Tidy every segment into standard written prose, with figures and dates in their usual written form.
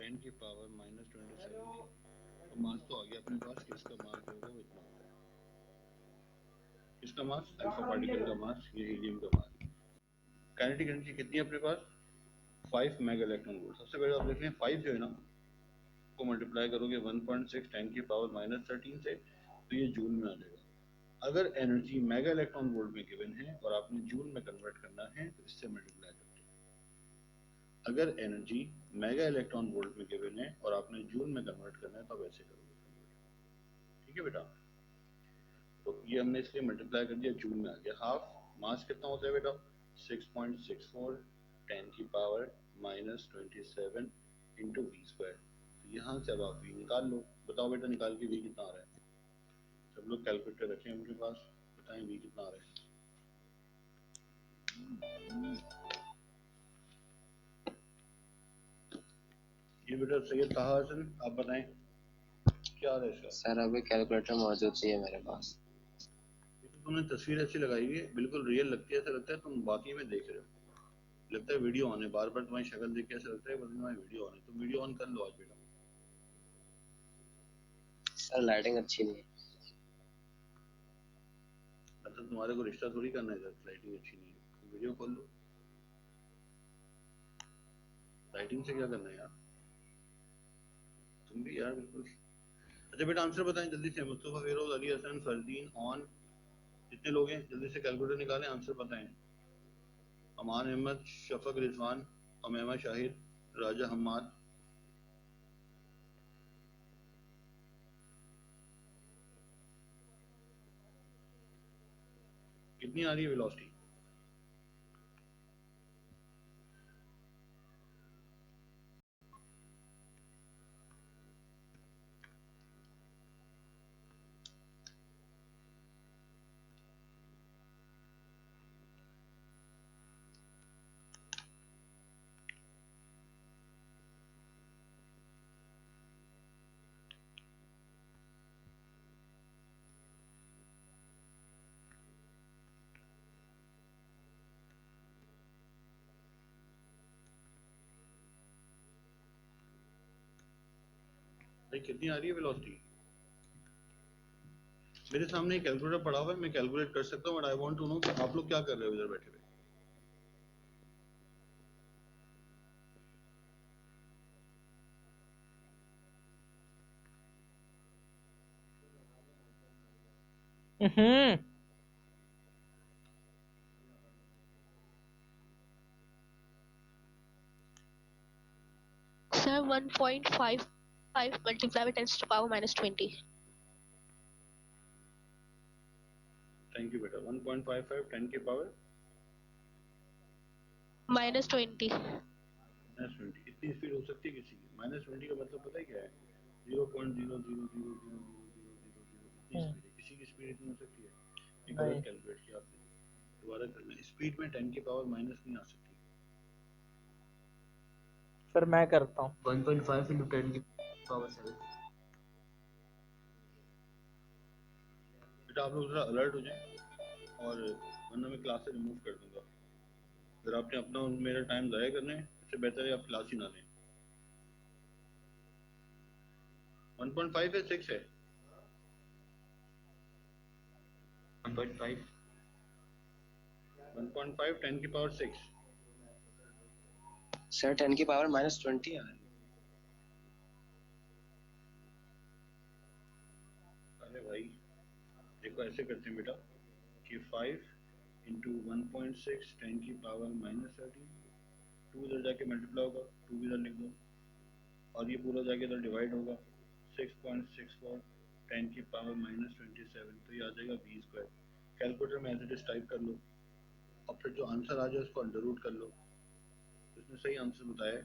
10 की पावर -27 तो मास तो आ गया अपने पास कि इसका मास जो होगा वो इतना होता है। इसका मास अल्फा पार्टिकल का मास, ये हीलियम का मास। काइनेटिक एनर्जी कितनी है अपने पास? 5 मेगा इलेक्ट्रॉन वोल्ट। सबसे पहले आप देख लें 5 जो है ना को मल्टीप्लाई करोगे 1.6 10 की पावर -13 से तो ये जूल में आ जाएगा। अगर एनर्जी मेगा इलेक्ट्रॉन वोल्ट में गिवन है और आपने जूल में कन्वर्ट करना है तो इससे मल्टीप्लाई करते हैं। अगर एनर्जी मेगा इलेक्ट्रॉन वोल्ट में गिवन है और आपने जूल में कन्वर्ट करना है तो आप ऐसे करोगे कन्वर्ट। ठीक है बेटा, तो ये हमने इसलिए मल्टीप्लाई कर दिया, जूल में आ गया। हाफ मास कितना होता है बेटा? 6.64 10 की पावर -27 इंटू वी स्क्वायर। तो यहाँ से अब आप वी निकाल लो। बताओ बेटा निकाल के वी कितना आ रहा है? सब लोग कैलकुलेटर रखें अपने पास, बताएं वी कितना आ रहा है। ये बेटा सैयद ताहा हसन, आप बताएं क्या आ रहा है इसका? सर अभी कैलकुलेटर मौजूद चाहिए मेरे पास। ये तो तुमने तस्वीर ऐसी लगाई हुई है, बिल्कुल रियल लगती है, ऐसा लगता है तुम बाकी में देख रहे हो। लगता है वीडियो ऑन है, बार बार तुम्हारी शक्ल देख के ऐसा लगता है तुम्हारी वीडियो ऑन है। तो वीडियो ऑन कर लो आज बेटा। सर लाइटिंग अच्छी नहीं है। मतलब तुम्हारे को रिश्ता थोड़ी करना है, लाइटिंग अच्छी नहीं है तो वीडियो खोल लो। लाइटिंग से क्या करना है यार, तुम भी यार बिल्कुल। अच्छा बेटा आंसर बताएं जल्दी से। मुस्तफा, फेरोज, अली हसन, फरदीन, ऑन, कितने लोग हैं? जल्दी से कैलकुलेटर निकालें, आंसर बताएं। अमान अहमद, शफक रिजवान, अमेमा शाहिद, राजा हम्माद। कितनी आ रही है वेलोसिटी? भाई कितनी आ रही है वेलोसिटी? मेरे सामने कैलकुलेटर पड़ा हुआ है, मैं कैलकुलेट कर सकता हूँ, but I want to know कि आप लोग क्या कर रहे हो इधर बैठे हुए। हम्म। Sir, 1.55 multiplied by 10 to the power -20. Thank you बेटा। 1.55 10 की पावर -20. -20। इतनी स्पीड हो सकती है किसी की? -20 का मतलब पता है क्या है? 0.00000000 इतनी स्पीड है। किसी की स्पीड इतनी हो सकती है? ये गलत कैलकुलेट किया आपने, दोबारा करना। स्पीड में 10 की पावर माइनस नहीं आ सकती। सर मैं करता हूँ। 1.5 इंटू 10 की पावर 7। बेटा आप लोग थोड़ा अलर्ट हो जाएं और वरना मैं क्लास से रिमूव कर दूंगा। अगर आपने अपना और मेरा टाइम ज़ाया करना है इससे बेहतर है आप क्लास ही ना लें। 1.5 है 6 है? 1.5 1.5 10 की पावर 6। सर 10 की पावर -20 आ रही है। अरे भाई देखो ऐसे करते हैं बेटा कि 5 इंटू 1.6 10 की पावर -13, 2 इधर जाके मल्टीप्लाई होगा, 2 भी इधर लिख दो और ये पूरा जाके इधर डिवाइड होगा। 6.64 10 की पावर -27 तो ये आ जाएगा वी स्क्वायर। कैलकुलेटर में एज इट इज टाइप कर लो और फिर जो आंसर आ जाए उसको अंडर रूट कर लो। इसने सही आंसर बताया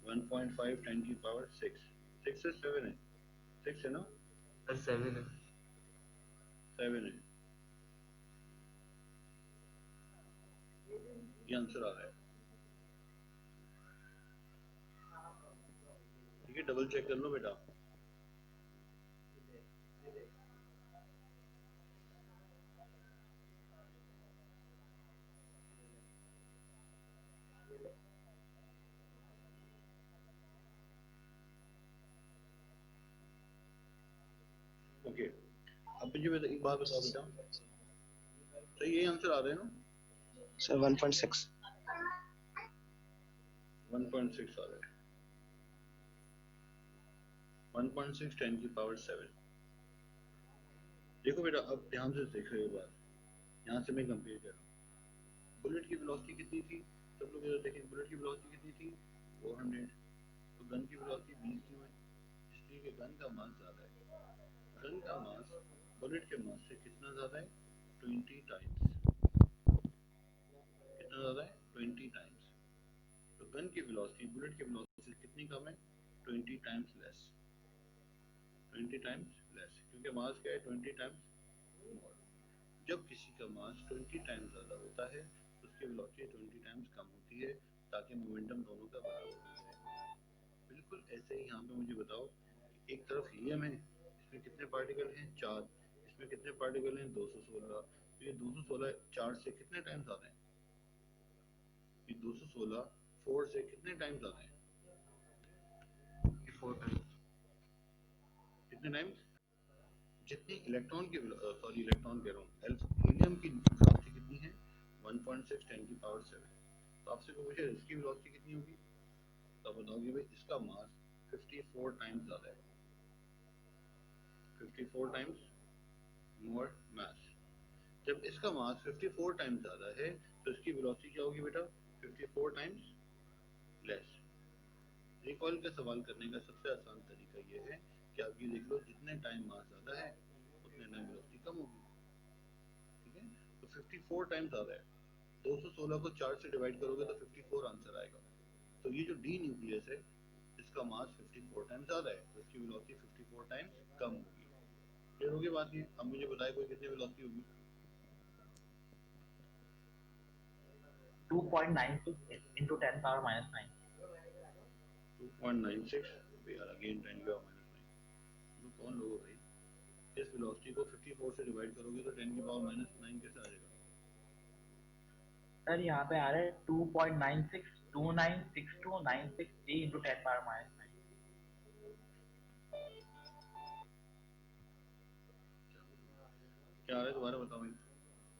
1.5 10 की पावर 6। 6 से 7 है, 6 है ना? सर 7 है। 7 है, ये आंसर आ रहा है। ठीक है, डबल चेक कर लो बेटा। ओके, अब मुझे एक बात बताओ बेटा, तो ये आंसर आ रहे हैं ना? सर 1.6 1.6 आ रहा है, 1.6 10 की पावर 7। देखो बेटा, अब ध्यान से देख रहे हो बात, यहाँ से मैं कंपेयर कर रहा हूँ। बुलेट की वेलोसिटी कितनी थी? सब लोग इधर देखें, बुलेट की वेलोसिटी कितनी थी? 400। तो गन की वेलोसिटी 20 क्यों है? इसलिए कि गन का मास ज़्यादा है। गन का मास बुलेट के मास से कितना ज़्यादा है? 20 टाइम्स। कितना ज़्यादा है? 20 टाइम्स। तो गन की वेलोसिटी बुलेट की वेलोसिटी से कितनी कम है? 20 टाइम्स लेस। 20 टाइम्स लेस, क्योंकि मास क्या है? 20 टाइम्स मोर। जब किसी का मास 20 टाइम्स ज़्यादा होता है तो उसकी वेलोसिटी 20 टाइम्स कम होती है, ताकि मोमेंटम दोनों का बराबर हो जाए। बिल्कुल ऐसे ही यहाँ पे मुझे बताओ, एक तरफ हीलियम है, इसमें कितने पार्टिकल हैं? 4। इसमें कितने पार्टिकल हैं? 216। तो ये 216 4 से कितने टाइम्स ज़्यादा है? ये 216 4 से कितने टाइम्स ज़्यादा है? 4 टाइम्स। कितने टाइम्स? जितनी इलेक्ट्रॉन की इलेक्ट्रॉन कह रहा हूँ, हीलियम की वेलोसिटी कितनी है? 1.6 10 की पावर 7। तो आपसे पूछे इसकी वेलोसिटी कितनी होगी, तो आप बताओगे भाई इसका मास 54 टाइम्स ज़्यादा है, 54 टाइम्स मोर मास। जब इसका मास 54 टाइम्स ज़्यादा है तो इसकी वेलोसिटी क्या होगी बेटा? 54 टाइम्स लेस। रिकॉइल का सवाल करने का सबसे आसान तरीका ये है कि आप ये देख लो, जितने टाइम मास ज़्यादा है उतने टाइम वेलोसिटी कम होगी। ठीक है, तो 54 टाइम्स ज़्यादा है, 216 को 4 से डिवाइड करोगे तो 54 आंसर आएगा। तो ये जो डी न्यूक्लियस है इसका मास 54 टाइम्स ज़्यादा है, तो इसकी वेलोसिटी 54 टाइम्स कम होगी। क्लियर होगी बात ये? अब मुझे बताए कोई कितनी वेलोसिटी होगी? 2.96 into 10 power minus 9. 2.96, we are again 10 की पावर माइनस 9। तो कौन लोग भाई, इस वेलोसिटी को 54 से डिवाइड करोगे तो 10 की पावर माइनस 9 कैसे आ जाएगा? सर यहाँ पे आ रहा है 2.96296296 into 10 power minus 9. क्या आ रहा है दोबारा बताओ भाई।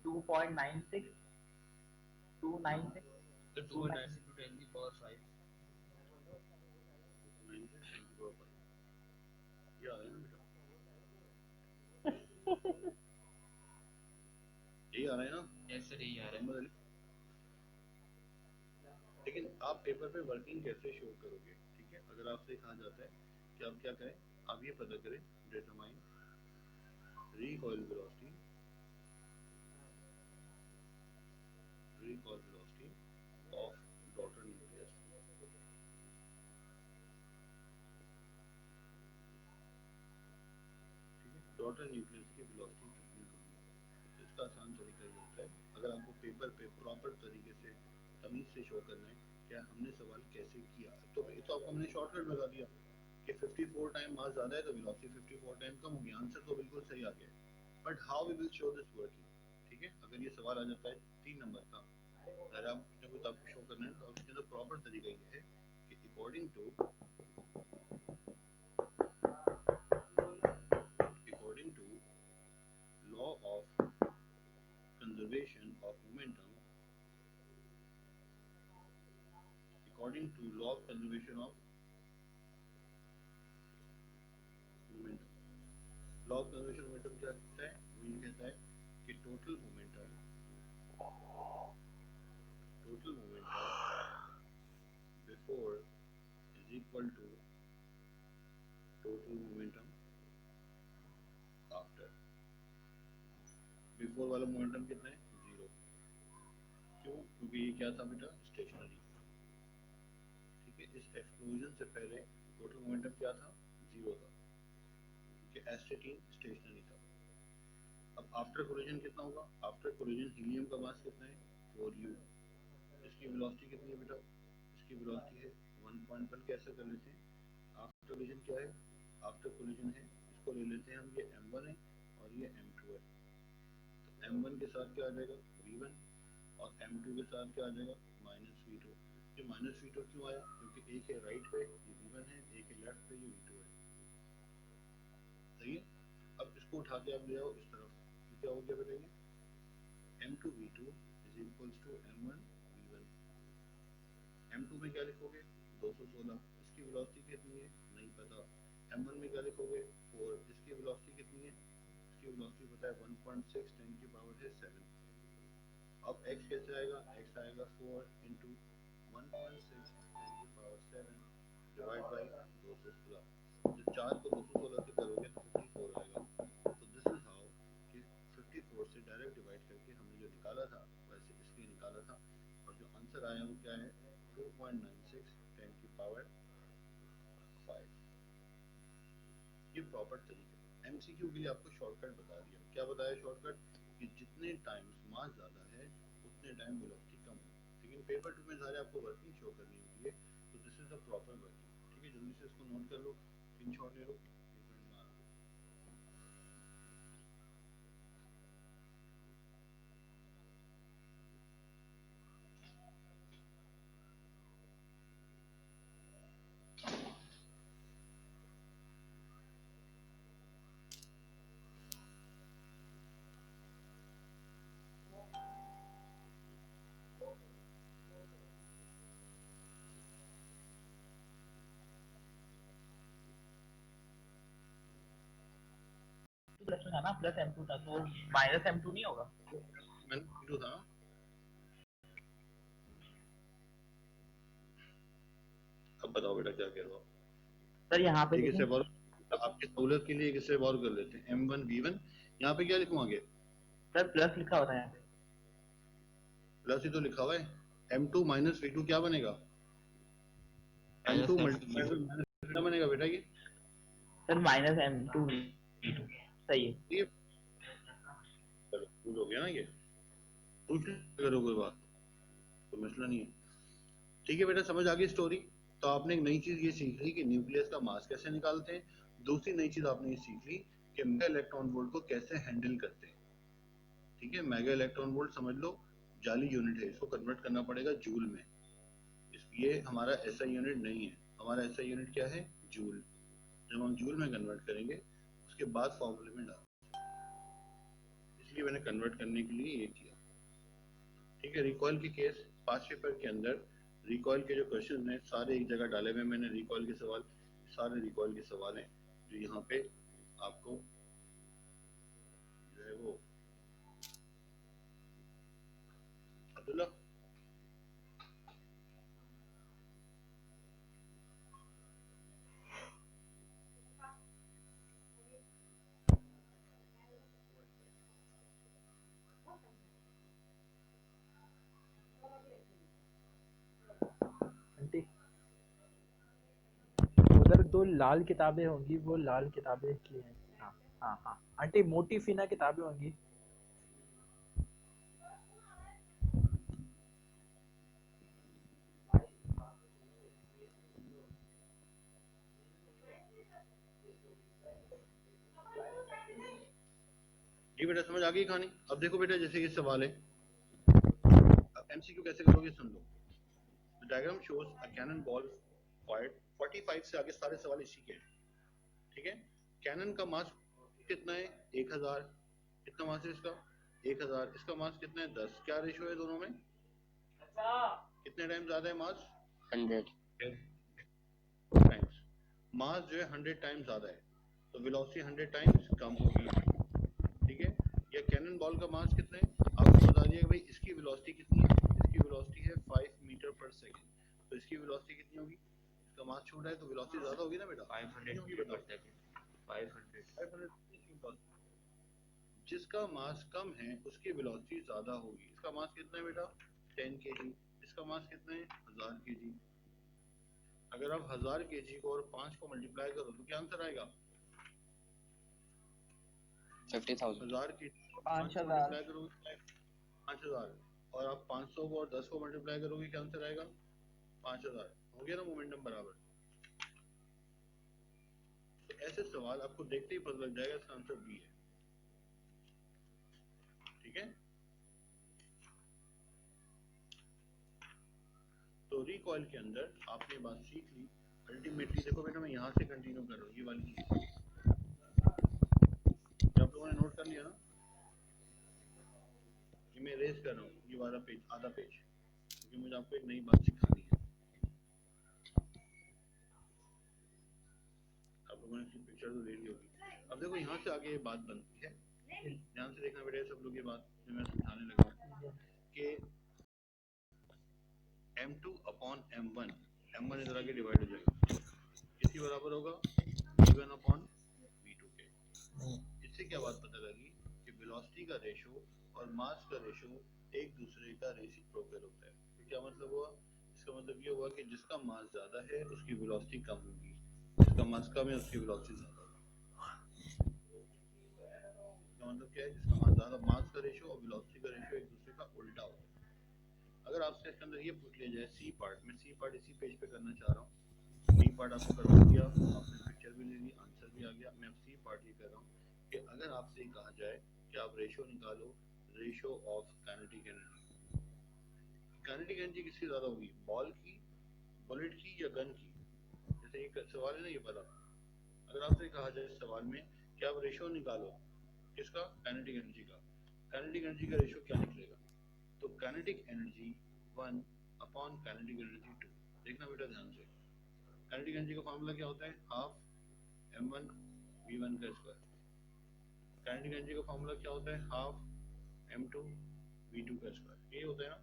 2.96296 तो 2.96 into 10 की पावर 5। 96 10 की पावर 5, ये आ रहा है ना बेटा, यही आ रहा है ना? यस सर, यही आ रहा है। मोहम्मद अली, लेकिन आप पेपर पे वर्किंग कैसे शो करोगे? ठीक है, अगर आपसे कहा जाता है कि आप क्या करें, आप ये पता करें, determine recoil velocity of daughter nucleus। ठीक है, डॉटर न्यूक्लियस की वेलोसिटी कितनी होगी? तो इसका आसान तरीका ये होता है, अगर आपको पेपर पे प्रॉपर तरीके से तमीज से शो करना है क्या हमने सवाल कैसे किया, तो आपको हमने शॉर्टकट बता दिया कि 54 टाइम मास ज़्यादा है तो वेलोसिटी 54 टाइम कम होगी। आंसर तो बिल्कुल सही आ गया, but how we will show this working? ठीक है, अगर ये सवाल आ जाता है 3 नंबर का, अगर आप कुछ आपको शो करना है तो उसके अंदर प्रॉपर तरीका ये है कि according to law of conservation of momentum, according to law of conservation of momentum, law of conservation of momentum क्या कहता है? वो ये कहता है कि total momentum before is equal to total momentum after। Before वाला मोमेंटम कितना है? 0। क्यों? क्योंकि ये क्या था बेटा? स्टेशनरी। ठीक है, इस एक्सप्लोजन से पहले टोटल मोमेंटम क्या था? 0 था, क्योंकि एस्टेटीन स्टेशनरी था। अब आफ्टर कोलिजन कितना होगा? आफ्टर कोलिजन हीलियम का मास कितना है? 4u। इसकी वेलोसिटी कितनी है बेटा? इसकी वेलोसिटी है 1.1। कैसे कर लेते हैं? आफ्टर कोलिजन क्या है? आफ्टर कोलिजन है, इसको ले लेते हैं हम, ये m1 है और ये m2 है। तो m1 के साथ क्या आ जाएगा? v1, और m2 के साथ क्या आ जाएगा? -v2। ये -v2 क्यों आया? क्योंकि एक है राइट पे, ये v1 है, एक है लेफ्ट पे, ये v2 है। सही है, अब इसको उठा के आप ले आओ इस तरफ, तो क्या हो गया बेटा ये m2v2 is equals to m1v1। m2 में क्या लिखोगे 216, इसकी वेलोसिटी कितनी है नहीं पता। m1 में क्या लिखोगे 4, इसकी वेलोसिटी कितनी है, इसकी वेलोसिटी पता है 1.6 10 की पावर है 7। अब x कैसे आएगा, x आएगा 4 इंटू 1.6 10 की पावर 7 डिवाइड बाई 216। जब 4 को 216 से करोगे तो 54 आएगा। तो दिस इज हाउ कि 54 से डायरेक्ट डिवाइड करके हमने जो निकाला था वैसे इसलिए निकाला था, और जो आंसर आया वो क्या है 2.96 10 की पावर 5। ये प्रॉपर तरीका एमसीक्यू के लिए आपको शॉर्टकट बता दिया। क्या बताया शॉर्टकट कि जितने टाइम्स मास ज़्यादा है उतने टाइम वेलोसिटी कम है, लेकिन पेपर 2 में सारे आपको वर्किंग शो करनी होती है। तो this is the proper working. ठीक है, जल्दी से इसको नोट कर लो, स्क्रीनशॉट ले लो। प्लस में था ना, प्लस m2 था तो माइनस m2 नहीं होगा। m2 था। अब बताओ बेटा क्या कह रहे हो सर यहाँ पे किससे बार आपकी सहूलियत के लिए किससे बार कर लेते हैं m1v1। यहाँ पे क्या लिखूं आगे सर प्लस लिखा होता है यहाँ पे, प्लस ही तो लिखा हुआ है। m2 माइनस v2 क्या बनेगा m2 मल्टीप्लाई बाय माइनस क्या बनेगा बेटा ये सर माइनस m2 v2 सही है। ये चलो भूल हो गया ना, ये पूछ करो कोई बात तो मसला नहीं है। ठीक है बेटा, समझ आ गई स्टोरी। तो आपने एक नई चीज ये सीख ली कि न्यूक्लियस का मास कैसे निकालते हैं। दूसरी नई चीज आपने ये सीख ली कि मेगा इलेक्ट्रॉन वोल्ट को कैसे हैंडल करते हैं। ठीक है, मेगा इलेक्ट्रॉन वोल्ट समझ लो जाली यूनिट है, इसको कन्वर्ट करना पड़ेगा जूल में। इसलिए हमारा एसआई यूनिट नहीं है, हमारा एसआई यूनिट क्या है जूल। जब हम जूल में कन्वर्ट करेंगे उसके बाद फॉर्मूले में डाल, इसलिए मैंने कन्वर्ट करने के लिए ये किया। ठीक है, रिकॉइल के केस पास्ट पेपर के अंदर रिकॉइल के जो क्वेश्चन हैं सारे एक जगह डाले हुए मैंने। रिकॉइल के सवाल सारे रिकॉइल के सवाल हैं जो यहाँ पे आपको जो है वो अब्दुल्ला उधर 2 लाल किताबें होंगी, वो लाल किताबें की हैं। हाँ हाँ हाँ आंटी, मोटी फीना किताबें होंगी। जी बेटा समझ आ गई कहानी। अब देखो बेटा जैसे ये सवाल है, अब एमसीक्यू कैसे करोगे सुन लो। The diagram shows a cannon ball fired 45 से आगे सारे सवाल इसी के हैं। ठीक है, कैनन का मास कितना है 1000, कितना मास है इसका 1000, इसका मास कितना है 10। क्या रेशियो है दोनों में, कितने टाइम ज्यादा है मास 100 टाइम्स। मास जो है 100 टाइम्स ज्यादा है तो वेलोसिटी 100 टाइम्स कम होगी। ठीक है, या कैनन बॉल का मास कितना है आपको बता दिया कि भाई इसकी वेलोसिटी कितनी है, इसकी वेलोसिटी है 5 मीटर पर सेकंड, तो इसकी वेलोसिटी कितनी होगी, इसका मास छोटा है तो वेलोसिटी ज्यादा होगी ना बेटा 500 मीटर पर सेकंड 500 जिसका मास कम है उसकी वेलोसिटी ज्यादा होगी। इसका मास कितना है बेटा 10 kg, इसका मास कितना है 1000 kg। अगर आप 1000 kg को और 5 को मल्टीप्लाई करो तो क्या आंसर आएगा 50,000 1000 की 5000 करोगे 5000, और आप 500 को और 10 को मल्टीप्लाई करोगे क्या आंसर आएगा 5000। हो गया ना मोमेंटम बराबर। तो ऐसे सवाल आपको देखते ही पता लग जाएगा इसका आंसर बी है। ठीक है, तो रिकॉइल के अंदर आपने बात सीख ली। अल्टीमेटली देखो बेटा मैं यहाँ से कंटिन्यू कर रहा हूँ, ये वाली चीज आप लोगों ने नोट कर लिया ना? ये मैं रेस कर रहा हूँ ये वाला पेज, आधा पेज, क्योंकि मुझे आपको एक नई बात सिखानी है। आप लोगों ने इसकी पिक्चर तो ले ली होगी। अब देखो यहाँ से आगे ये बात बनती है, ध्यान से देखना बेटा सब लोग, ये बात जो मैं समझाने लगा हूँ कि M2 अपॉन M1, M1 इधर आगे डिवाइड हो जाएगा, किसी बराबर होगा V1 अपॉन V2 के। इससे क्या बात पता लगी कि वेलोसिटी का रेशो और मास का रेशो एक दूसरे का रेसिप्रोकल होता है। तो क्या मतलब हुआ? इसका मतलब ये हुआ कि जिसका मास ज्यादा है उसकी वेलोसिटी कम होगी, जिसका मास कम है उसकी वेलोसिटी ज्यादा होगी। इसका मतलब क्या है? जिसका मास ज्यादा, मास का रेशो और वेलोसिटी का रेशो एक दूसरे का उल्टा होता है। अगर आपसे इसके अंदर ये पूछ लिया जाए सी पार्ट, मैं सी पार्ट इसी पेज पे करना चाह रहा हूँ, डी पार्ट आपको करवा दिया, आपने पिक्चर भी ले ली, आंसर भी आ गया, मैं अब सी पार्ट ये कर रहा हूँ कि अगर आपसे कहा जाए कि आप रेशो निकालो, ratio of kinetic energy, kinetic energy किसकी ज्यादा होगी, बॉल की, बुलेट की या गन की? जैसे एक सवाल है ना ये वाला, अगर आपसे कहा जाए इस सवाल में कि आप रेशो निकालो किसका, काइनेटिक एनर्जी का, काइनेटिक एनर्जी का रेशो क्या निकलेगा? तो kinetic energy 1 upon kinetic energy 2। देखना बेटा ध्यान से, काइनेटिक एनर्जी का फार्मूला क्या होता है, हाफ m1 v1 का स्क्वायर। काइनेटिक एनर्जी का फार्मूला क्या होता है, हाफ m2 v2 का स्क्वायर। ये होता है ना?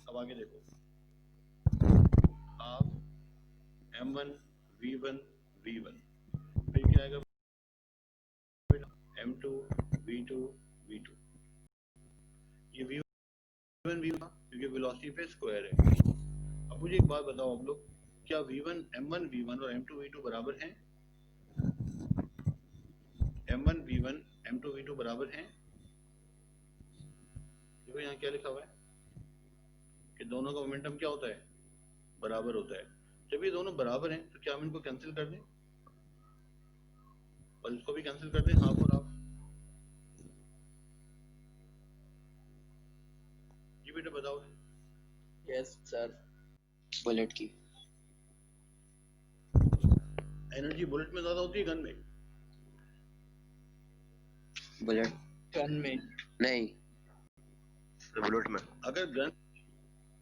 अब आगे देखो, हाफ m1 v1 v1, फिर क्या आएगा m2 v2 v2। ये v1 v1 क्योंकि वेलोसिटी पे स्क्वायर है। अब मुझे एक बात बताओ आप लोग, क्या v1 m1 v1 और m2 v2 बराबर हैं? m1 v1 m2 v2 बराबर हैं? देखो यहाँ क्या लिखा हुआ है कि दोनों का मोमेंटम क्या होता है, बराबर होता है। जब ये दोनों बराबर हैं तो क्या हम इनको कैंसिल कर दें और इसको भी कैंसिल कर दें, हाफ और हाफ? जी बेटा बताओ। Yes sir. बुलेट की एनर्जी बुलेट में ज्यादा होती है गन में? बुलेट गन में नहीं, बुलेट में।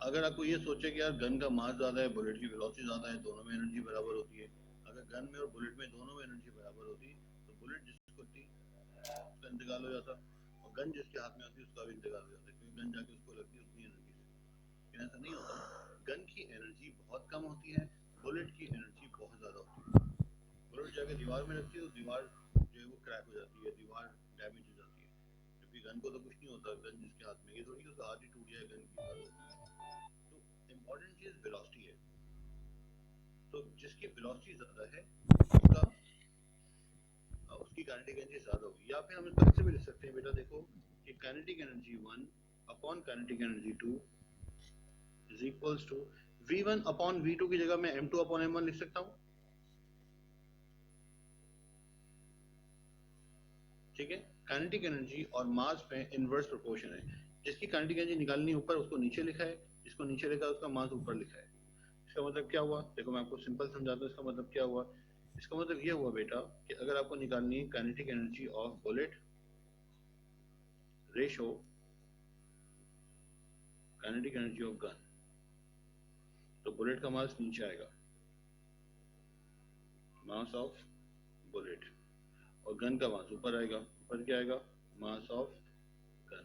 अगर आपको ये सोचे कि यार गन का मास ज्यादा है, बुलेट की वेलोसिटी ज्यादा है, दोनों में एनर्जी बराबर होती है, अगर गन में और बुलेट में दोनों में एनर्जी बराबर होती तो बुलेट जिसको थी उसका इंतकाल हो जाता और गन जिसके हाथ में होती उसका भी इंतकाल हो जाता, क्योंकि गन जाके उसको लगती है उतनी एनर्जी से। लेकिन ऐसा नहीं होता, गन की एनर्जी बहुत कम होती है, बुलेट की एनर्जी बहुत ज्यादा होती है। बुलेट जाके दीवार में लगती है तो दीवार जो है वो क्रैक हो जाती है, दीवार डैमेज हो जाती है, क्योंकि गन को तो कुछ नहीं होता, गन जिसके हाथ में, ये थोड़ी उसका हाथ ही टूट जाए गन की बात। इम्पोर्टेंट चीज वेलोसिटी है, तो जिसकी वेलोसिटी ज्यादा है उसकी काइनेटिक एनर्जी ज्यादा होगी। या फिर हम इसको ऐसे भी लिख सकते हैं बेटा, देखो कि kinetic energy 1 upon kinetic energy 2 is equals to v1 upon v2 की जगह मैं m2 अपॉन m1 लिख सकता हूँ। ठीक है, काइनेटिक एनर्जी और मास में इनवर्स प्रोपोर्शन है, जिसकी काइनेटिक एनर्जी निकालनी ऊपर उसको नीचे लिखा है, जिसको नीचे लिखा है उसका मास ऊपर लिखा है। इसका मतलब क्या हुआ, देखो मैं आपको सिंपल समझाता हूँ। इसका मतलब क्या हुआ, इसका मतलब ये हुआ बेटा कि अगर आपको निकालनी है kinetic energy of bullet ratio kinetic energy of gun, तो बुलेट का मास नीचे आएगा, मास ऑफ बुलेट, और गन का मास ऊपर आएगा, ऊपर क्या आएगा, मास ऑफ गन।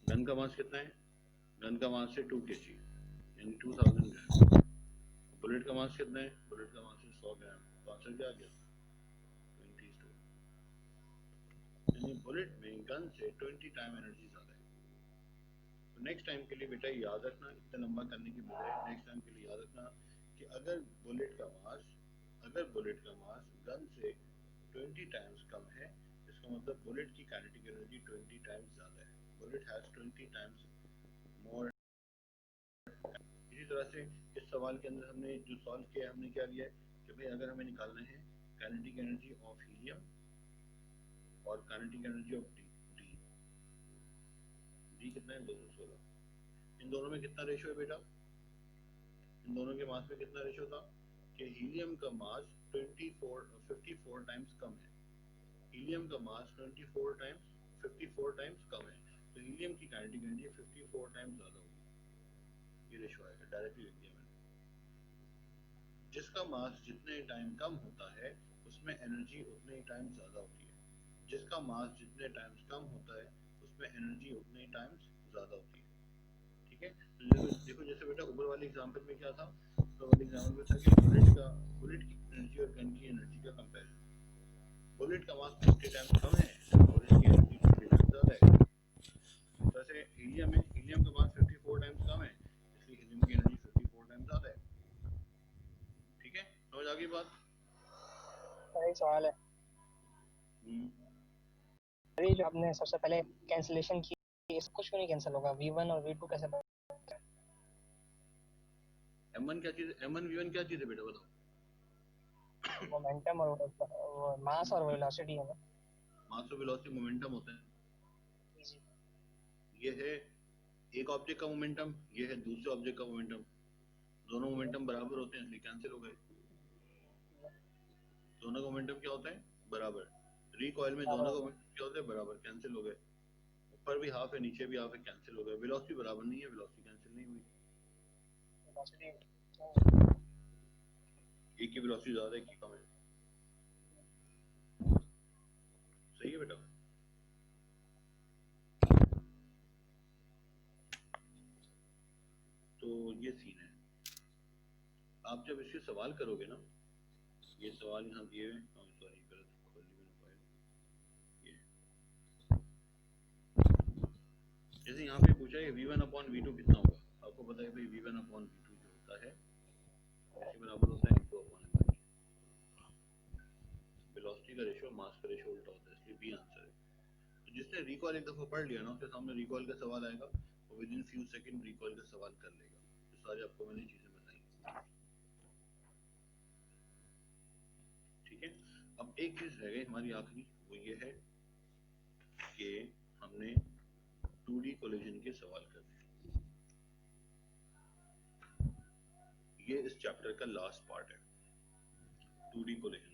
गन का मास कितना है, गन का मास है 2 kg यानी 2000 ग्राम। बुलेट का मास कितना है, बुलेट का मास है 100 ग्राम, तो आंसर क्या आ गया 22। यानी बुलेट में गन से 20 टाइम एनर्जी ज्यादा है। तो नेक्स्ट टाइम के लिए बेटा याद रखना, इतना लंबा करने की बजाय नेक्स्ट टाइम के लिए याद रखना कि अगर बुलेट का मास गन से 20 टाइम्स कम है, इसका मतलब बुलेट की काइनेटिक एनर्जी 20 टाइम्स ज्यादा है, बुलेट हैज 20 टाइम्स मोर। इसी तरह से इस सवाल के अंदर हमने जो सॉल्व किया, हमने क्या लिया है कि भाई अगर हमें निकालना है काइनेटिक एनर्जी ऑफ हीलियम और काइनेटिक एनर्जी ऑफ डी कितना है 216, इन दोनों में कितना रेशियो है बेटा, इन दोनों के मास में कितना रेशियो था कि हीलियम का मास 54 टाइम्स कम है। हीलियम का मास 54 टाइम्स कम है, तो हीलियम की काइनेटिक एनर्जी 54 टाइम्स ज़्यादा होगी। ये रेशो आएगा, डायरेक्टली लिख दिया मैंने। जिसका मास जितने टाइम कम होता है उसमें एनर्जी उतने ही टाइम ज़्यादा होती है, जिसका मास जितने टाइम्स कम होता है उसमें एनर्जी उतने ही टाइम्स ज़्यादा होती है। ठीक है, देखो जैसे बेटा ऊपर वाले एग्जांपल में क्या था, ऊपर वाले एग्जांपल में था कि बुलेट की एनर्जी और गन की एनर्जी का कंपैरिजन। बुलेट का मास 50 टाइम्स कम है, बुलेट की एनर्जी 50 टाइम्स ज़्यादा है। वैसे हीलियम का मास 54 टाइम्स कम है, इसलिए हीलियम की एनर्जी 54 टाइम्स ज़्यादा है। ठीक है, समझ आ गई बात? एक सवाल है, अरे जो आपने सबसे पहले कैंसिलेशन की, इस कुछ क्यों नहीं कैंसिल होगा? V1 और V2 कैसे? M1 क्या चीज़ है? M1 V1 क्या चीज़ है बेटा बताओ? मोमेंटम और वो मास और वेलोसिटी है ना? मास और वेलोसिटी मोमेंटम होता है। ये है एक ऑब्जेक्ट का मोमेंटम, ये है दूसरे ऑब्जेक्ट का मोमेंटम। दोनों मोमेंटम बराबर होते हैं इसलिए कैंसिल हो गए। दोनों का मोमेंटम क्या होता है? बराबर। रिकॉइल में दोनों का मोमेंटम क्या होता है? बराबर, कैंसिल हो गए। ऊपर भी हाफ है, नीचे भी हाफ है, कैंसिल हो गए। वेलोसिटी बराबर नहीं है, वेलोसिटी कैंसिल नहीं हुई। एक की वेलोसिटी ज्यादा है, एक की कम है। सही है बेटा? तो ये सीन है। आप जब इससे सवाल करोगे ना, ये सवाल यहाँ दिए हुए, सॉरी गलत खोल ली मैंने फाइल। ये जैसे यहाँ पे पूछा है V1/V2 कितना होगा, आपको पता है भाई V1/V2 जो होता है इसके बराबर होता है M2/M1। वेलोसिटी का रेशियो मास का रेशियो उल्टा होता है, इसलिए बी आंसर है। तो जिसने रिकॉल एक दफा पढ़ लिया ना, उसके सामने रिकॉल का सवाल आएगा, वो with in few second recall का सवाल कर लेगा। तो सारे आपको मैंने चीजें बताई। ठीक है, अब एक चीज रह गई हमारी आखिरी, वो ये है कि हमने 2D कोलिजन के सवाल करने। ये इस चैप्टर का लास्ट पार्ट है, 2D कोलिजन।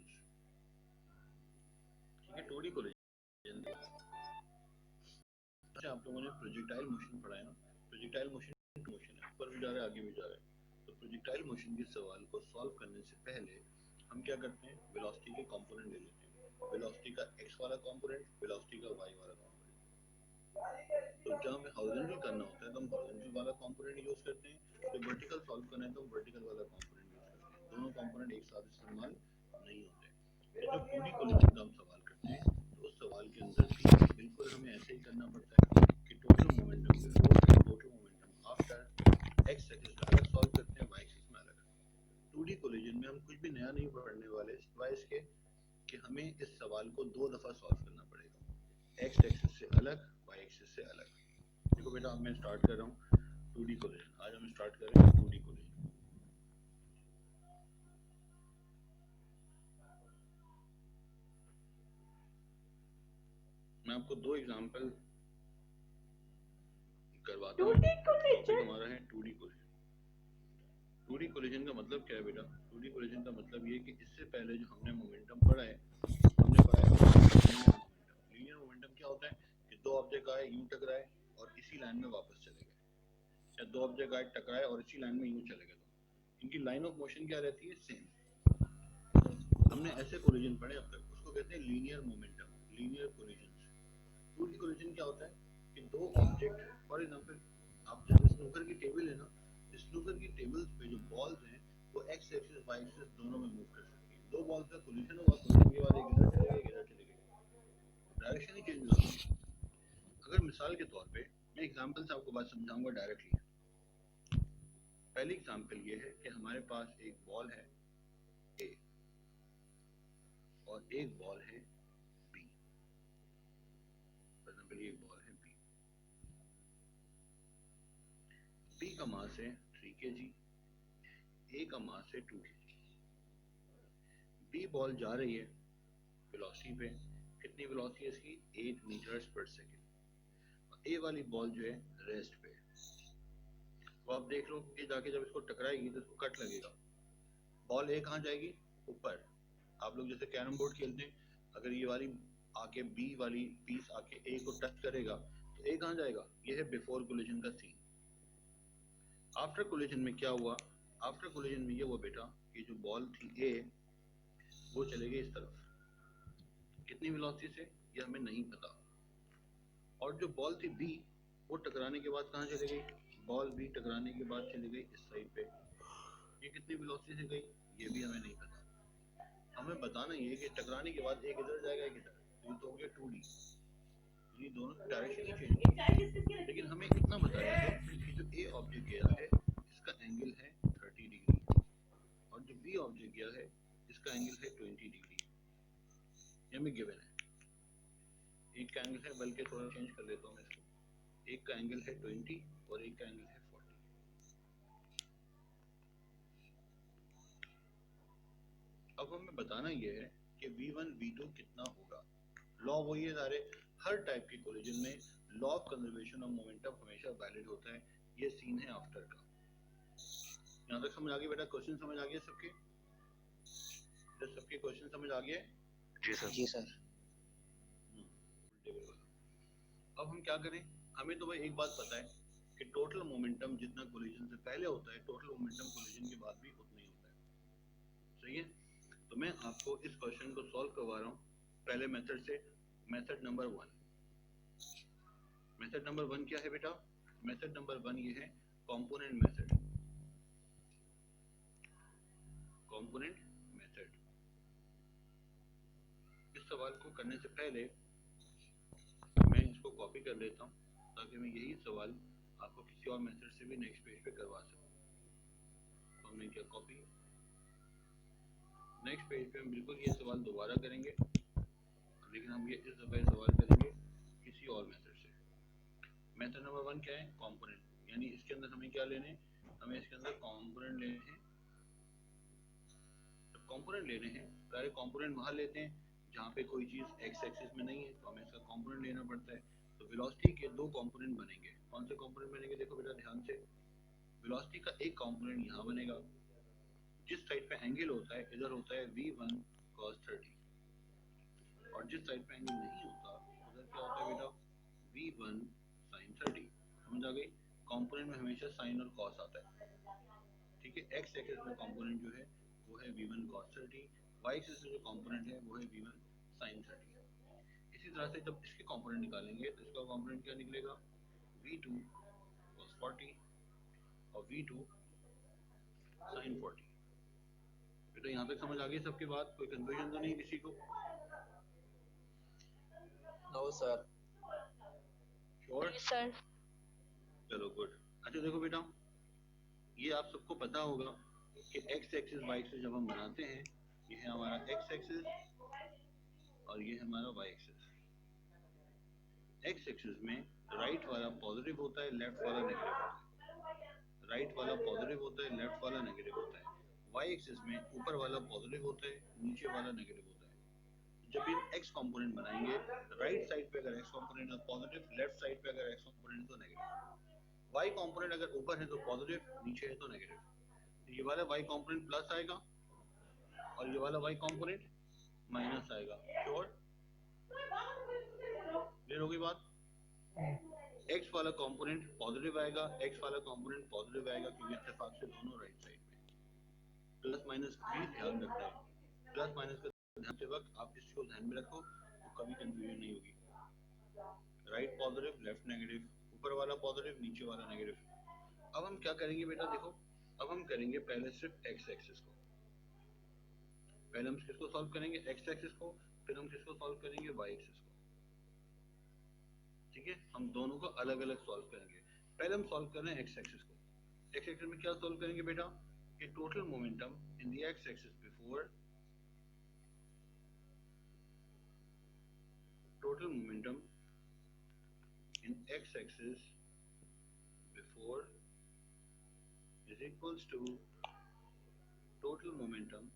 ठीक है, 2D कोलिजन अच्छा, आप लोगों ने प्रोजेक्टाइल मोशन पढ़ा है ना? प्रोजेक्टाइल मोशन है, ऊपर भी जा रहा है, आगे भी जा रहा है। तो प्रोजेक्टाइल मोशन के सवाल को सॉल्व करने से पहले हम क्या करते हैं, वेलोसिटी के कंपोनेंट ले लेते हैं। वेलोसिटी का x वाला कंपोनेंट, वेलोसिटी का y वाला कंपोनेंट। तो जब हमें हॉरिजॉन्टल करना होता है तो हम हॉरिजॉन्टल वाला कंपोनेंट यूज करते हैं, तो वर्टिकल सॉल्व करना है तो हम वर्टिकल वाला कंपोनेंट यूज करते हैं। दोनों कंपोनेंट एक साथ इस्तेमाल नहीं होते। तो जब 2D कोलिजन का हम सवाल करते हैं तो उस सवाल के अंदर भी बिल्कुल हमें ऐसे ही करना पड़ता है कि total momentum after x axis में अलग सॉल्व करते हैं, y एक्सिस में अलग। 2D कोलिजन में हम कुछ भी नया नहीं पढ़ने वाले, सिवाय इसके कि हमें इस सवाल को 2 दफा सॉल्व करना पड़ेगा, x एक्सिस से अलग, y एक्सिस से अलग। देखो बेटा, अब मैं स्टार्ट कर रहा हूँ 2D कोलिजन। आज हम स्टार्ट कर रहे हैं 2D कोलिजन। मैं आपको 2 एग्जांपल करवाता हूँ। टॉपिक हमारा है 2D कोलिजन। 2D कोलिजन का मतलब क्या है बेटा? 2D कोलिजन का मतलब ये कि इससे पहले जो हमने मोमेंटम पढ़ा है, हमने पढ़ा है लीनियर मोमेंटम। क्या होता है कि दो ऑब्जेक्ट आए, यूं टकराए और इसी लाइन में वापस चले गए, या दो ऑब्जेक्ट आए, टकराए और इसी लाइन में यूं चले गए, तो इनकी लाइन ऑफ मोशन क्या रहती है? सेम। हमने ऐसे कोलिजन पढ़े अब तक, उसको कहते हैं linear momentum, linear collision. 2D collision क्या होता है कि दो ऑब्जेक्ट, फॉर एग्जांपल आप जैसे स्नूकर की टेबल है ना, स्नूकर की टेबल्स पे जो बॉल्स हैं वो x एक्सिस y एक्सिस दोनों में मूव कर सकती है। दो बॉल्स का कोलिजन हुआ, कोलिजन के बाद एक इधर चले गए, एक इधर चले गए, डायरेक्शन ही चेंज हो गई। अगर मिसाल के तौर पे मैं एग्जांपल से आपको बात समझाऊंगा डायरेक्टली। पहली एग्जांपल ये है कि हमारे पास एक बॉल है A और एक बॉल है B। फॉर एग्जांपल ये एक बॉल है B। B का मास है 3 kg, A का मास है 2 kg। B बॉल जा रही है वेलोसिटी पे, कितनी वेलोसिटी है इसकी? 8 मीटर्स पर सेकेंड। और A वाली बॉल जो है रेस्ट पे। तो आप देख लो कि जाके जब इसको टकराएगी तो इसको कट लगेगा, बॉल ए कहाँ जाएगी? ऊपर। आप लोग जैसे कैरम बोर्ड खेलते हैं, अगर ये वाली आके बी वाली पीस आके ए को टच करेगा तो ए कहाँ जाएगा? ये है बिफोर कोलिजन का सीन। आफ्टर कोलिजन में क्या हुआ? आफ्टर कोलिजन में ये हुआ बेटा कि जो बॉल थी ए वो चले गई इस तरफ। कितनी वेलोसिटी से ये हमें नहीं पता। और जो बॉल थी बी वो टकराने के बाद कहाँ चली गई? बॉल बी टकराने के बाद चली गई इस साइड पे। ये कितनी वेलोसिटी से गई ये भी हमें नहीं पता। हमें बताना ये कि टकराने के बाद एक इधर जाएगा एक इधर, तो ये तो हो गया 2D। ये दोनों डायरेक्शन ही चेंज होगी। लेकिन हमें इतना बताना है कि जो ए ऑब्जेक्ट गया है इसका एंगल है 30 डिग्री और जो बी ऑब्जेक्ट गया है इसका एंगल है 20 डिग्री। ये हमें गिवन है। एक का एंगल है, बल्कि थोड़ा चेंज कर लेता हूँ मैं इसको, एक का एंगल है 20 और एक का एंगल है 40। अब हमें बताना ये है कि V1 V2 कितना होगा। लॉ वही है सारे, हर टाइप के कोलिजन में law of conservation of momentum हमेशा वैलिड होता है। ये सीन है आफ्टर का। यहाँ तक समझ आ गया बेटा? क्वेश्चन समझ आ गया सबके? सबके क्वेश्चन समझ आ गया? जी सर। जी सर। अब हम क्या करें? हमें तो भाई एक बात पता है कि टोटल मोमेंटम जितना कोलिजन से पहले होता है टोटल मोमेंटम कोलिजन के बाद भी उतना ही होता है। सही है? तो मैं आपको इस क्वेश्चन को सॉल्व करवा रहा हूँ पहले मेथड से। Method number 1। मेथड नंबर 1 क्या है बेटा? मेथड नंबर 1 ये है कंपोनेंट मेथड। Component method. इस सवाल को करने से पहले मैं इसको कॉपी कर लेता हूँ ताकि मैं यही सवाल आपको किसी और मेथड से भी नेक्स्ट पेज पे करवा सकूँ। तो हमने क्या कॉपी, नेक्स्ट पेज पे हम बिल्कुल ये सवाल दोबारा करेंगे, लेकिन हम ये इस दफा सवाल करेंगे किसी और मेथड से। मेथड नंबर 1 क्या है? कंपोनेंट, यानी इसके अंदर हमें क्या लेने? हमें इसके अंदर कंपोनेंट लेने हैं। जब कंपोनेंट लेने हैं सारे कंपोनेंट वहां लेते हैं जहाँ पे कोई चीज एक्स एक्सिस में नहीं है, तो हमें इसका कंपोनेंट लेना पड़ता है। तो वेलोसिटी के दो कंपोनेंट बनेंगे। कौन से कंपोनेंट बनेंगे? देखो बेटा ध्यान से, वेलोसिटी का एक कंपोनेंट यहाँ बनेगा, जिस साइड पे एंगल होता है इधर होता है V1 cos 30, और जिस साइड पे एंगल नहीं होता उधर क्या होता है बेटा? V1 sin 30। समझ आ गई? कंपोनेंट में हमेशा साइन और कॉस आता है। ठीक है? एक्स एक्सिस में कंपोनेंट जो है वो है V1 cos 30, वाई एक्सिस में जो कंपोनेंट है वो है V1 sin 30। इसी तरह से जब इसके कंपोनेंट निकालेंगे तो इसका कंपोनेंट क्या निकलेगा? V2 cos 40 और V2 sin 40। तो यहाँ तक समझ आ गई सबके बात? कोई कंफ्यूजन तो नहीं किसी को? No sir. श्योर? सर। चलो गुड। अच्छा देखो बेटा, ये आप सबको पता होगा कि एक्स एक्सिस वाई एक्सिस जब हम बनाते हैं, ये है हमारा एक्स एक्सिस और ये है हमारा वाई एक्सिस। एक्स एक्सिस में राइट वाला पॉजिटिव होता है, लेफ्ट वाला नेगेटिव होता है। राइट वाला पॉजिटिव होता है, लेफ्ट वाला नेगेटिव होता है। वाई एक्सिस में ऊपर वाला पॉजिटिव होता है, नीचे वाला नेगेटिव होता है। जब ये एक्स कंपोनेंट बनाएंगे, राइट साइड पे अगर एक्स कंपोनेंट है पॉजिटिव, लेफ्ट साइड पे अगर एक्स कंपोनेंट है तो नेगेटिव। वाई कंपोनेंट अगर ऊपर है तो पॉजिटिव, नीचे है तो नेगेटिव। ये वाला वाई कंपोनेंट प्लस आएगा और ये वाला वाई कंपोनेंट माइनस आएगा। श्योर? क्लियर हो गई बात? एक्स वाला कंपोनेंट पॉजिटिव आएगा, एक्स वाला कंपोनेंट पॉजिटिव आएगा क्योंकि इत्तेफाक से दोनों राइट साइड में। प्लस माइनस भी ध्यान रखना है। प्लस माइनस का ध्यान से वक्त आप इसको ध्यान में रखो तो कभी कंफ्यूजन नहीं होगी। राइट पॉजिटिव, लेफ्ट नेगेटिव, ऊपर वाला पॉजिटिव, नीचे वाला नेगेटिव। अब हम क्या करेंगे बेटा? देखो, अब हम करेंगे पहले सिर्फ एक्स एक्सिस को। पहले हम किसको सॉल्व करेंगे? एक्स एक्सिस को। फिर हम किसको सॉल्व करेंगे? वाई एक्सिस को। ठीक है? हम दोनों को अलग अलग सॉल्व करेंगे। पहले हम सॉल्व कर रहे हैं एक्स एक्सिस को। एक्स एक्सिस में क्या सॉल्व करेंगे बेटा? कि total momentum in the x axis before, total momentum in x-axis before is equals to total momentum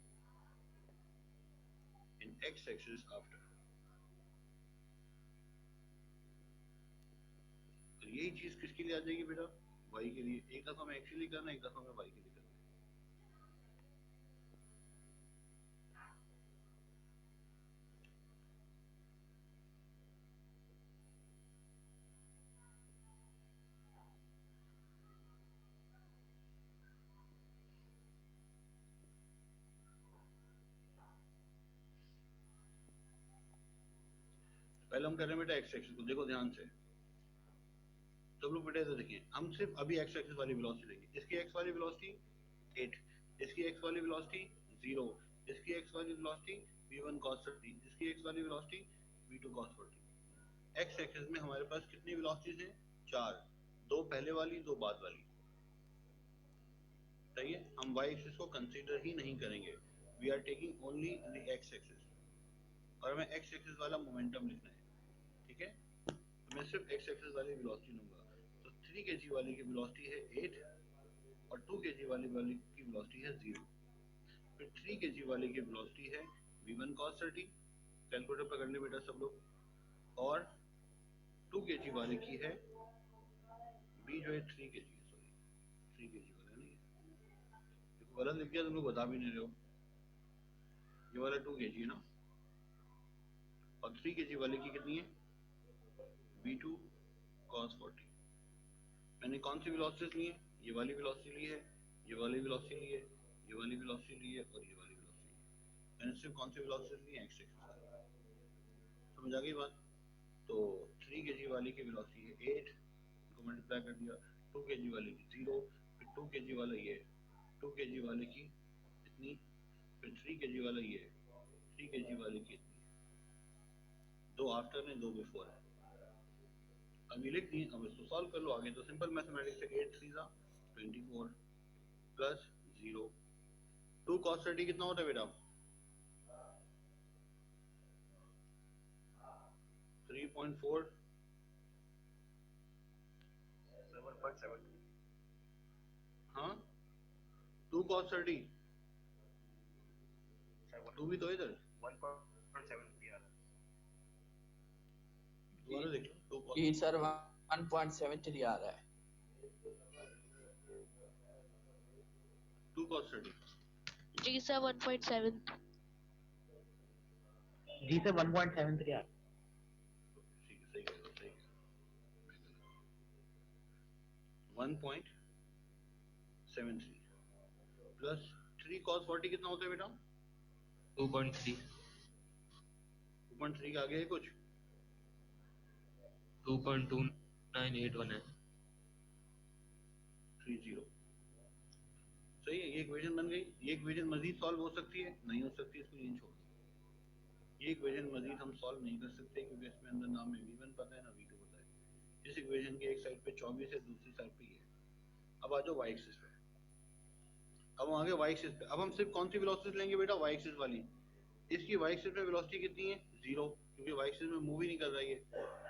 in x-axis after। तो यही चीज किसके लिए आ जाएगी बेटा? y के लिए। एक दफा में x के लिए करना, एक दफा में y के लिए करना। पहले हम कर रहे हैं बेटा एक्स एक्सिस को, देखो ध्यान से सब लोग बेटा इधर देखिए, हम सिर्फ अभी एक्स एक्सिस वाली वेलोसिटी लेंगे। इसकी एक्स वाली वेलोसिटी 8, इसकी एक्स वाली वेलोसिटी 0, इसकी एक्स वाली वेलोसिटी v1 cos 30, इसकी एक्स वाली velocity v2 cos 40। X axis में हमारे पास कितनी वेलोसिटीज हैं? 4, 2 पहले वाली 2 बाद वाली। सही है, हम y एक्सिस को कंसीडर ही नहीं करेंगे, we are taking only the x axis, और हमें x एक्सिस वाला मोमेंटम लिखना है। ठीक है, तो मैं सिर्फ x एक्सिस वाली वेलोसिटी लूंगा। तो 3 kg वाली की वेलोसिटी है 8 और 2 kg वाली की वेलोसिटी है 0। फिर 3 kg वाले की वेलोसिटी है v1 cos 30, कैलकुलेटर पकड़ ले बेटा सब लोग, और 2 kg वाले की है v जो है 3 kg, सॉरी 3 kg वाला नहीं, देखो गलत लिख दिया, तुम लोग बता भी नहीं रहे हो। ये वाला 2 kg है ना, और 3 kg वाले की कितनी है? v2 cos 40। मैंने कौन सी वेलोसिटी ली है? ये वाली वेलोसिटी ली है, ये वाली वेलोसिटी ली है, ये वाली वेलोसिटी ली है, और ये वाली वेलोसिटी। मैंने सिर्फ कौन सी वेलोसिटी ली है? X axis. समझ आ गई बात? तो 3 kg वाली की वेलोसिटी है 8, को मल्टीप्लाई कर दिया, 2 kg वाले की 0, फिर 2 kg वाला ये, 2 kg वाले की इतनी, फिर 3 kg वाला ये, 3 kg वाले की इतनी। 2 आफ्टर है, 2 बिफोर है। अब ये लिख दी, अब इसको सॉल्व कर लो आगे। तो सिंपल मैथमेटिक्स से 8 3 जा 24 प्लस 0, 2 cos 30 कितना होता है बेटा? 3.4 7.7 हाँ 2 cos 30, तू भी तो इधर 1.7 PR दोबारा देख लो। 2 cos जी सर 1.73 आ रहा है। 2 cos 30 जी सर 1.7। जी से 1.73 यार। ठीक है, सही कह रहे हो, सही कह रहे हो। 1.73 प्लस 3 cos 40 कितना होता है बेटा? 2.3 2.3 के आगे है कुछ? 2.2981 है। 30 सही है, ये इक्वेशन बन गई। ये इक्वेशन मजीद सॉल्व हो सकती है? नहीं हो सकती, इसको यहीं छोड़ दो। ये इक्वेशन मजीद हम सॉल्व नहीं कर सकते क्योंकि इसमें अंदर ना में v1 पता है ना v2 पता है। इस इक्वेशन के एक साइड पे 24 है, दूसरी साइड पे ये है। अब आ जाओ y एक्सिस पे। अब हम आगे y एक्सिस पे, अब हम सिर्फ कौन सी वेलोसिटी लेंगे बेटा? y एक्सिस वाली। इसकी y एक्सिस में वेलोसिटी कितनी है? 0, क्योंकि y एक्सिस में मूव ही नहीं कर रही है।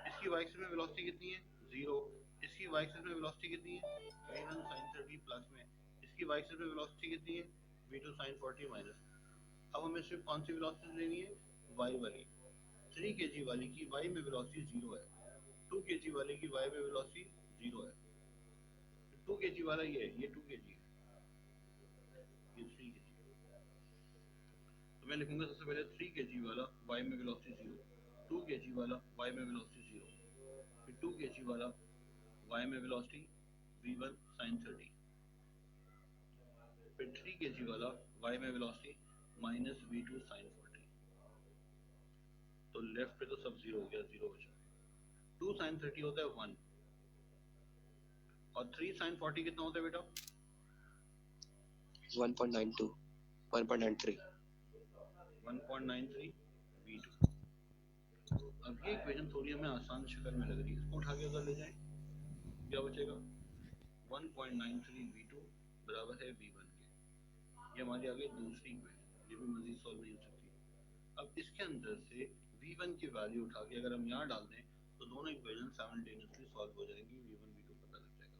इसकी y एक्सिस में वेलोसिटी कितनी है? 0। इसकी y एक्सिस में वेलोसिटी कितनी है? v1 sin 30 प्लस में। इसकी y एक्सिस में वेलोसिटी कितनी है? v2 sin 40 minus. अब हमें सिर्फ कौन सी वेलोसिटी लेनी है? y वाली। 3 kg वाली की y में वेलोसिटी 0 है, 2 kg वाली की y में वेलोसिटी 0 है। 2 kg वाला ये 2 kg है, ये 3 kg। तो मैं लिखूंगा सबसे पहले 3 kg वाला y में वेलोसिटी 0, 2 kg वाला y में वेलोसिटी 0, फिर 2 kg वाला y में वेलोसिटी v1 sin 30, फिर 3 kg वाला y में वेलोसिटी माइनस v2 sin 40। तो लेफ्ट पे तो सब 0 हो गया, 0 बचा। 2 sin 30 होता है 1, और 3 sin 40 कितना होता है बेटा? 1.92 1.93 1.93 v2। अब ये इक्वेशन थोड़ी हमें आसान शक्ल में लग रही है, इसको उठा के अगर ले जाएं क्या बचेगा? 1.93 v2 बराबर है v1 के। ये हमारी आगे दूसरी इक्वेशन, ये भी मजीद सॉल्व नहीं हो सकती। अब इसके अंदर से v1 की वैल्यू उठा के अगर हम यहाँ डाल दें तो दोनों इक्वेशन साइमल्टेनियसली सॉल्व हो जाएंगी, v1 v2 पता लग जाएगा।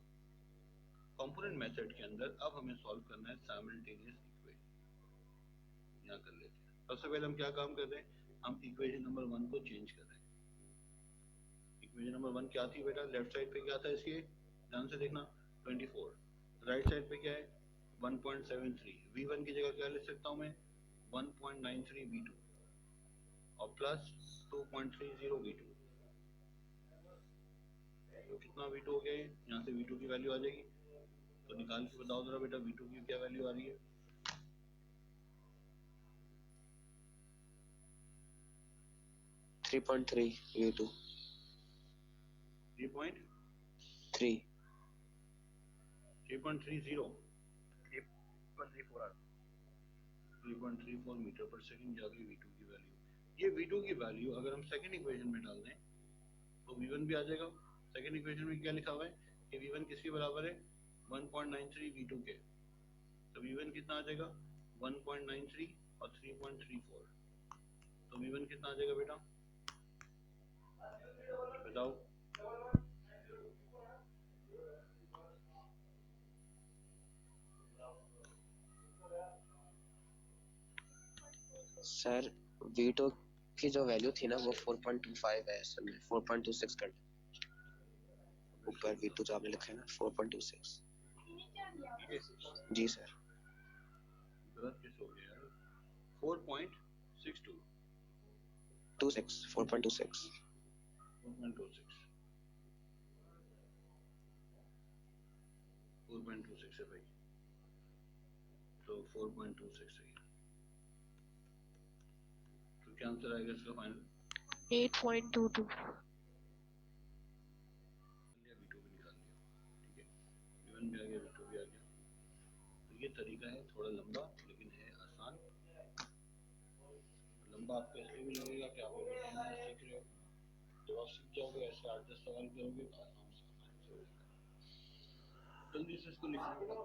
कंपोनेंट मेथड के अंदर अब हमें सॉल्व करना है साइमल्टेनियस इक्वेशन। यहाँ कर लेते हैं। सबसे पहले हम क्या काम कर रहे हैं? हम इक्वेशन नंबर 1 को चेंज कर रहे हैं। इक्वेशन नंबर 1 क्या थी बेटा? लेफ्ट साइड पे क्या था इसके? ध्यान से देखना 24। राइट साइड पे क्या है? 1.73। v1 की जगह क्या लिख सकता हूँ मैं? 1.93 v2 और प्लस 2.30 v2। तो कितना v2 हो गया? यहाँ से v2 की वैल्यू आ जाएगी, तो निकाल के बताओ जरा बेटा v2 की क्या वैल्यू आ रही है? 3.3 V2 3.330 3.34 मीटर पर सेकंड जाके V2 की वैल्यू, ये V2 की वैल्यू अगर हम सेकंड इक्वेशन में डाल दें तो V1 भी आ जाएगा। सेकंड इक्वेशन में क्या लिखा हुआ है कि V1 किसके बराबर है 1.93 V2 के, तो V1 कितना आ जाएगा 1.93 और 3.34, तो V1 कितना आ जाएगा बेटा बताओ। सर V2 की जो वैल्यू थी ना वो 4.25 है असल में 4.26 कर ऊपर V2 जो आपने लिखा है ना 4.26। जी सर गलत किस हो गया यार 4.62 4.26 4.26 है भाई, तो 4.26 है, तो क्या आंसर आएगा इसका फाइनल 8.22 V2 भी निकाल लिया, ठीक है V1 भी आ गया V2 भी आ गया। तो ये तरीका है थोड़ा लंबा लेकिन है आसान। लंबा आपको इसलिए भी लगेगा कि आप अभी नया नया सीख रहे हो, जब आप सीख जाओगे ऐसे 8-10 सवाल करोगे तो आराम से हो जाएगा। जल्दी से इसको लिखना बेटा।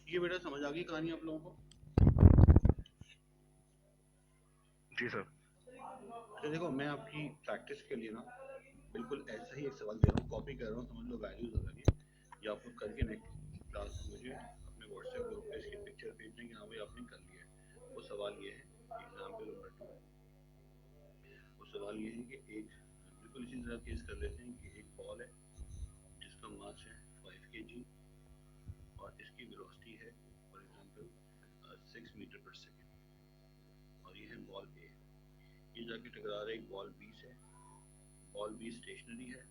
ये बेटा समझ आ गई कहानी आप लोगों को? जी सर। अच्छा देखो मैं आपकी प्रैक्टिस के लिए ना बिल्कुल ऐसा ही एक सवाल दे रहा हूँ, कॉपी कर रहा हूँ, समझ लो वैल्यूज अलग है, ये आप लोग करके नेक्स्ट क्लास में मुझे अपने व्हाट्सएप ग्रुप पे इसकी पिक्चर भेज देंगे, हाँ भाई आपने कर लिया है। वो सवाल ये है एग्जाम्पल नंबर 2, वो सवाल ये है कि एक बिल्कुल इसी तरह केस कर लेते हैं कि एक बॉल है जिसका मास है 5 kg और इसकी वेलोसिटी है फॉर एग्जांपल 6 मीटर पर सेकंड, और ये है बॉल ए, ये जाके टकरा रहा है एक बॉल बी से, बॉल बी स्टेशनरी है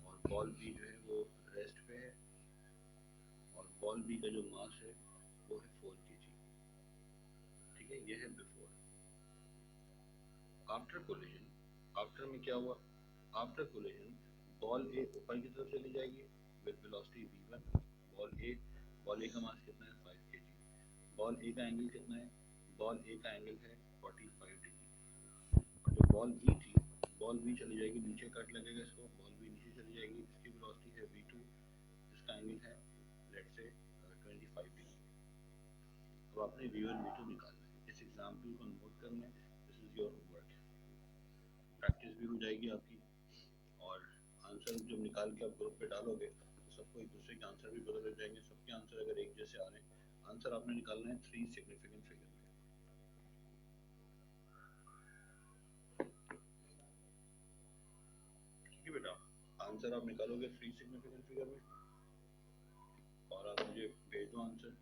और बॉल बी जो है वो रेस्ट पे है, और बॉल बी का जो मास है वो है 4 kg, ठीक है। ये है बिफोर। आफ्टर कोलिजन, आफ्टर में क्या हुआ, आफ्टर कोलिजन बॉल ए ऊपर की तरफ चली जाएगी विद वेलोसिटी v1, बॉल ए का मास कितना है 5 kg, बॉल ए का एंगल कितना है, बॉल ए का एंगल है 45 डिग्री, और जो बॉल बी थी, बॉल बी चली जाएगी नीचे, कट लगेगा इसको, बॉल बी नीचे चली जाएगी, इसकी वेलोसिटी है v2, इसका एंगल है लेट्स से 25 डिग्री। अब आपने v1 v2 निकालना है, इस एग्जांपल को नोट करना है, this is your homework, practice भी हो जाएगी आपकी, और आंसर जब निकाल के आप ग्रुप पे डालोगे तो सबको एक दूसरे के आंसर भी पता लग जाएंगे, सबके आंसर अगर एक जैसे आ रहे हैं, आंसर आपने निकालना है 3 सिग्निफिकेंट फिगर में, आंसर आप निकालोगे 3 सिग्निफिकेंट फिगर में और आप मुझे भेज दो आंसर।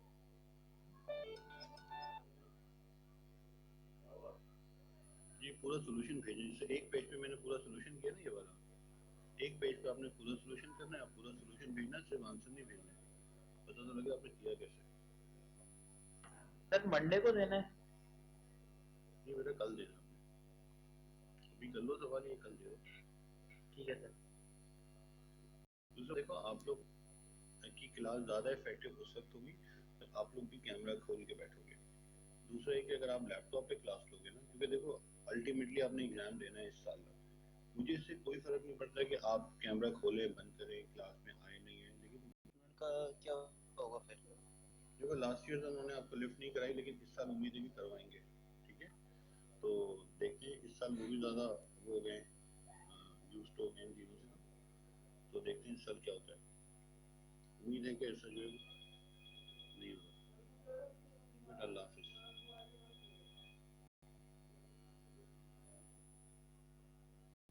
ये पूरा सॉल्यूशन भेजें, जैसे एक पेज पे मैंने पूरा सॉल्यूशन किया ना, ये वाला एक पेज पे आपने पूरा सॉल्यूशन करना है, आप पूरा सॉल्यूशन भेजना, सिर्फ आंसर नहीं भेजना है, पता तो लगे आपने किया कैसे। सर मंडे को देना है? ये बेटा कल देना आपने, अभी कर लो सवाल, ये कल दे दो। ठीक है सर। दूसरा देखो, आप लोग की क्लास ज़्यादा इफेक्टिव हो सकती होगी तो आप लोग भी कैमरा खोल के बैठोगे। दूसरा है कि अगर आप लैपटॉप पे क्लास लोगे ना, क्योंकि देखो अल्टीमेटली आपने एग्जाम देना है इस साल का, मुझे इससे कोई फर्क नहीं पड़ता कि आप कैमरा खोले बंद करें, क्लास में आए नहीं है, लेकिन का क्या होगा फिर? देखो लास्ट ईयर उन्होंने आपको लिफ्ट नहीं कराई, लेकिन इस साल उम्मीद है कि करवाएंगे, ठीक है। तो देखिए इस साल वो भी ज़्यादा वो हो गए यूज हो गए चीज़ों से, तो देखते हैं इस साल क्या होता है। उम्मीद है कि ऐसा जो है नहीं होगा। अल्लाह।